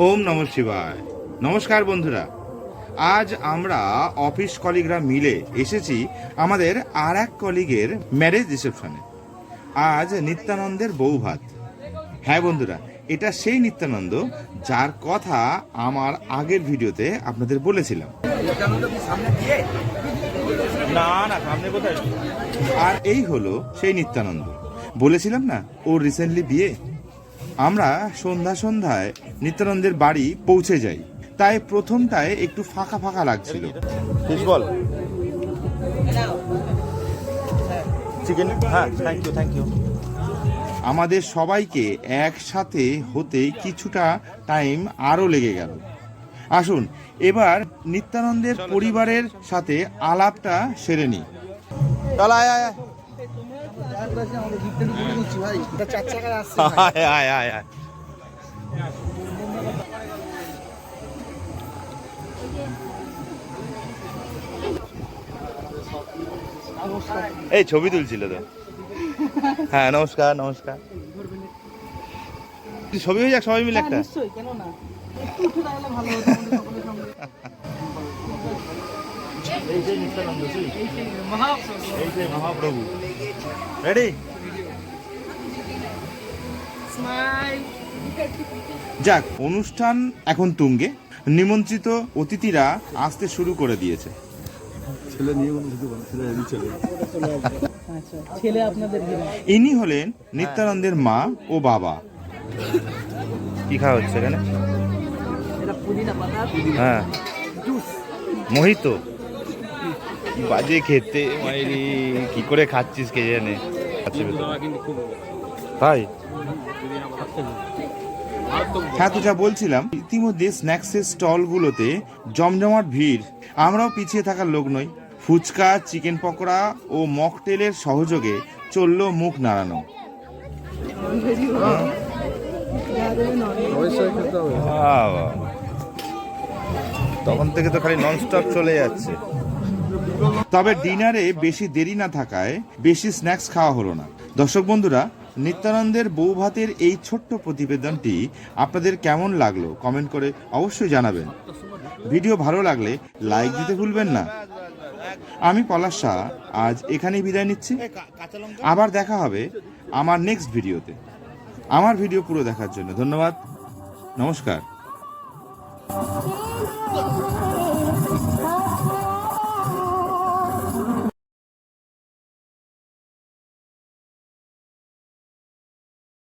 ওম নমঃ শিবায়। নমস্কার বন্ধুরা, আজ আমরা অফিস কলিগরা মিলে এসেছি আমাদের আর এক কলিগের ম্যারেজ রিসেপশনে। আজ নিত্যানন্দের বউ ভাত। হ্যাঁ বন্ধুরা, এটা সেই নিত্যানন্দ যার কথা আমার আগের ভিডিওতে আপনাদের বলেছিলাম। না না, সামনে কোথায়? আর এই হলো সেই নিত্যানন্দ। বলেছিলাম না ওর রিসেন্টলি বিয়ে। আমরা সন্ধ্যায় নিত্যানন্দের বাড়ি পৌঁছে যাই, তাই প্রথমটায় একটু ফাঁকা ফাঁকা লাগছিল। বল চিকেন, হ্যাঁ থ্যাংক ইউ। আমাদের সবাইকে একসাথে হতে কিছুটা টাইম আরও লেগে গেল। আসুন এবার নিত্যানন্দের পরিবারের সাথে আলাপটা সেরে নিই। চল আয় আয় আয় আয় আয়। এই ছবি তুলছিল তো। হ্যাঁ নমস্কার নমস্কার। ছবি হয়ে যাক সবাই মিলে একটা। মহাপ্রভু রেডি। যাক, অনুষ্ঠান এখন তুঙ্গে। নিমন্ত্রিত অতিথিরা আসতে শুরু করে দিয়েছে। ইনি হলেন নিত্যানন্দের মা ও বাবা। কি খাওয়া হচ্ছে এখানে? হ্যাঁ মোহিত। বাজে খেতে, মাইরি কি করে খাচ্ছিস কে জানে। ভাই হ্যাঁ, তো যা বলছিলাম, ইতিমধ্যে স্ন্যাক্সের স্টলগুলোতে জমজমাট ভিড়। আমরাও পিছিয়ে থাকার লোক নই। ফুচকা, চিকেন পকোড়া ও মকটেলের সহযোগে চলল মুখ নাড়ানো। তখন থেকে তো খালি ননস্টপ চলে যাচ্ছে। তবে ডিনারে বেশি দেরি না থাকায় বেশি স্ন্যাক্স খাওয়া হলো না। দর্শক বন্ধুরা, নিত্যানন্দের বউ ভাতের এই ছোট্ট প্রতিবেদনটি আপনাদের কেমন লাগলো কমেন্ট করে অবশ্যই জানাবেন। ভিডিও ভালো লাগলে লাইক দিতে ভুলবেন না। আমি পলাশ শাহ আজ এখানেই বিদায় নিচ্ছি। আবার দেখা হবে আমার নেক্সট ভিডিওতে। আমার ভিডিও পুরো দেখার জন্য ধন্যবাদ। নমস্কার।